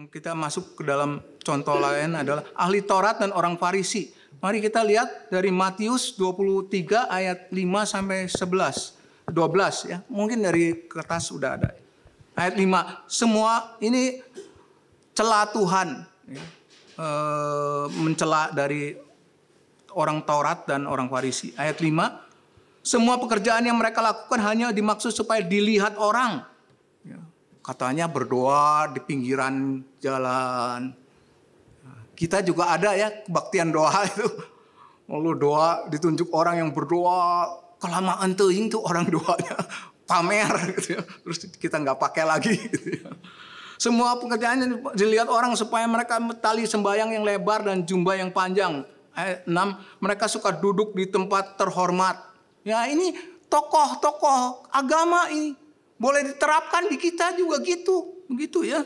kita masuk ke dalam contoh lain adalah ahli Taurat dan orang Farisi. Mari kita lihat dari Matius 23 ayat 5 sampai 12 ya. Mungkin dari kertas sudah ada. Ayat 5, semua ini celah Tuhan ya. Mencela dari orang Taurat dan orang Farisi. Ayat 5, semua pekerjaan yang mereka lakukan hanya dimaksud supaya dilihat orang. Ya. Katanya berdoa di pinggiran jalan. Kita juga ada ya kebaktian doa itu. Lalu doa ditunjuk orang yang berdoa kelamaan teuing tuh orang doanya pamer gitu ya. Terus kita nggak pakai lagi gitu ya. Semua pekerjaannya dilihat orang supaya mereka tali sembahyang yang lebar dan jubah yang panjang. Ayat 6, mereka suka duduk di tempat terhormat. Ya ini tokoh-tokoh agama ini. Boleh diterapkan di kita juga gitu. Begitu ya.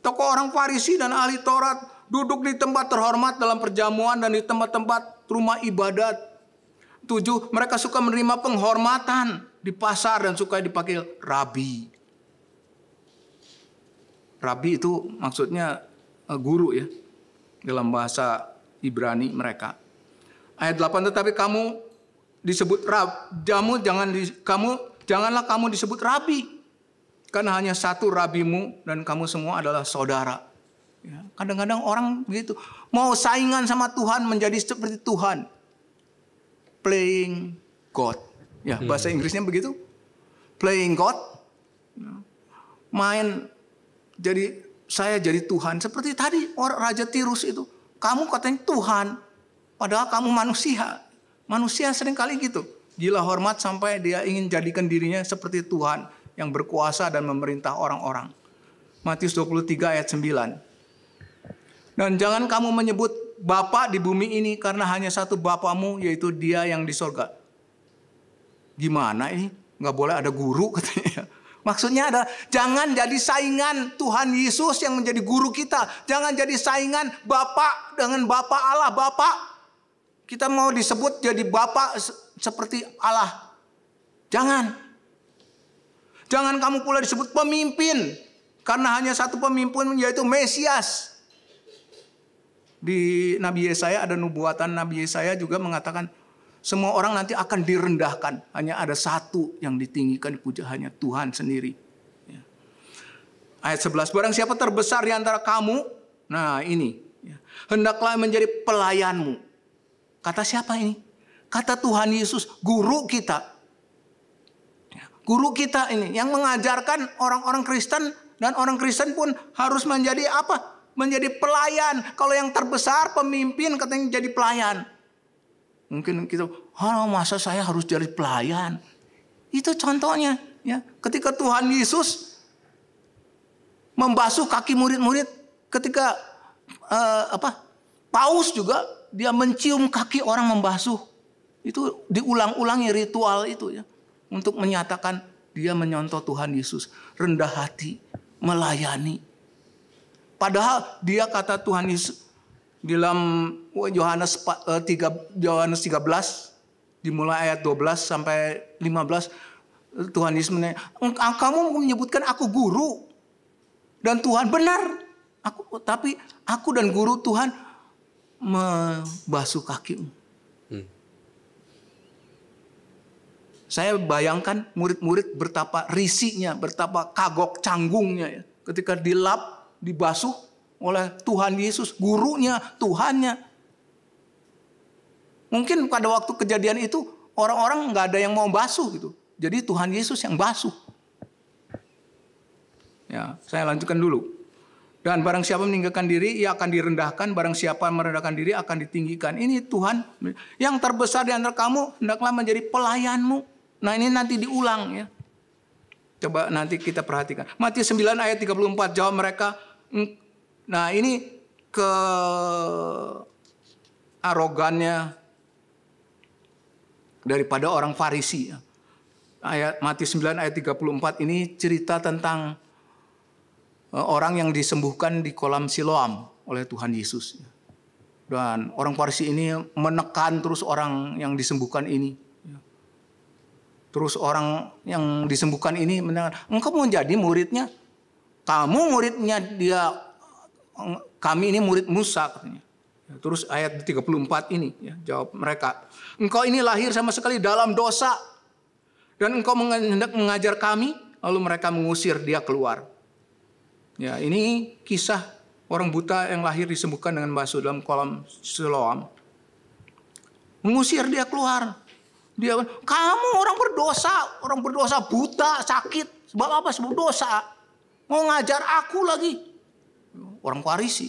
Tokoh orang Farisi dan ahli Taurat duduk di tempat terhormat dalam perjamuan dan di tempat-tempat rumah ibadat. 7, mereka suka menerima penghormatan di pasar dan suka dipanggil rabi. Rabi itu maksudnya guru ya. Dalam bahasa Ibrani mereka. Ayat 8, tetapi kamu disebut janganlah kamu disebut rabi, karena hanya satu rabimu dan kamu semua adalah saudara. Ya, kadang-kadang orang begitu, mau saingan sama Tuhan menjadi seperti Tuhan, playing God. Ya, bahasa Inggrisnya begitu, playing God. Main saya jadi Tuhan seperti tadi orang Raja Tirus itu. Kamu katanya Tuhan, padahal kamu manusia. Manusia seringkali gitu. Gila hormat sampai dia ingin jadikan dirinya seperti Tuhan yang berkuasa dan memerintah orang-orang. Matius 23 ayat 9. Dan jangan kamu menyebut Bapa di bumi ini karena hanya satu Bapamu, yaitu Dia yang di sorga. Gimana ini? Nggak boleh ada guru katanya. Maksudnya adalah jangan jadi saingan Tuhan Yesus yang menjadi guru kita. Jangan jadi saingan Bapa dengan Bapa Allah. Bapa. Kita mau disebut jadi Bapa seperti Allah. Jangan. Jangan kamu pula disebut pemimpin. Karena hanya satu pemimpin yaitu Mesias. Di Nabi Yesaya ada nubuatan Nabi Yesaya juga mengatakan semua orang nanti akan direndahkan. Hanya ada satu yang ditinggikan, dipuja, hanya Tuhan sendiri. Ya. Ayat 11, barang siapa terbesar di antara kamu, nah ini, ya, hendaklah menjadi pelayanmu. Kata siapa ini? Kata Tuhan Yesus, guru kita. Ya, guru kita ini yang mengajarkan orang-orang Kristen, dan orang Kristen pun harus menjadi apa? Menjadi pelayan. Kalau yang terbesar pemimpin katanya jadi pelayan. Mungkin kita, masa saya harus jadi pelayan? Itu contohnya, ya. Ketika Tuhan Yesus membasuh kaki murid-murid, ketika Paus juga dia mencium kaki orang membasuh. Itu diulang-ulangi ritual itu ya, untuk menyatakan dia menyontoh Tuhan Yesus, rendah hati, melayani. Padahal dia kata Tuhan Yesus dalam Yohanes 13 dimulai ayat 12 sampai 15, Tuhan Yesus menanya, kamu menyebutkan aku guru dan Tuhan, benar. Tapi aku dan guru Tuhan membasuh kakimu. Saya bayangkan murid-murid betapa risihnya, betapa kagok canggungnya ya, ketika dilap, dibasuh oleh Tuhan Yesus, gurunya, Tuhannya. Mungkin pada waktu kejadian itu orang-orang nggak ada yang mau basuh gitu. Jadi Tuhan Yesus yang basuh. Ya, saya lanjutkan dulu. Dan barang siapa meninggikan diri, ia akan direndahkan. Barang siapa merendahkan diri, akan ditinggikan. Ini Tuhan. Yang terbesar di antara kamu, hendaklah menjadi pelayanmu. Nah ini nanti diulang ya. Coba nanti kita perhatikan. Matius 9 ayat 34, jawab mereka. Nah ini ke arogannya daripada orang Farisi. Ayat Matius 9 ayat 34 ini cerita tentang orang yang disembuhkan di kolam Siloam oleh Tuhan Yesus. Dan orang Farisi ini menekan terus orang yang disembuhkan ini. Terus orang yang disembuhkan ini mendengar, engkau mau jadi muridnya? Kamu muridnya dia kami ini murid Musa katanya. Terus ayat 34 ini ya, jawab mereka, engkau ini lahir sama sekali dalam dosa dan engkau hendak mengajar kami. Lalu mereka mengusir dia keluar. Ya, ini kisah orang buta yang lahir disembuhkan dengan basuh dalam kolam Siloam. Mengusir dia keluar. Dia, kamu orang berdosa buta, sakit. Sebab apa? Sebab dosa. Mau ngajar aku lagi. Orang Farisi,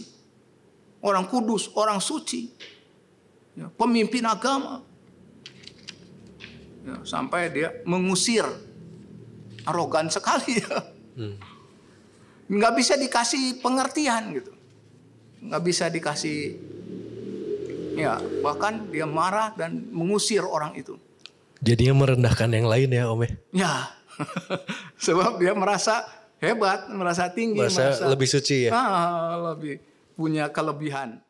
orang kudus, orang suci, ya, pemimpin agama. Ya, sampai dia mengusir. Arogan sekali ya. Nggak bisa dikasih pengertian gitu. Nggak bisa dikasih, ya bahkan dia marah dan mengusir orang itu. Jadinya merendahkan yang lain ya Om ya? Ya, sebab dia merasa hebat, merasa tinggi. Merasa lebih suci ya? Lebih punya kelebihan.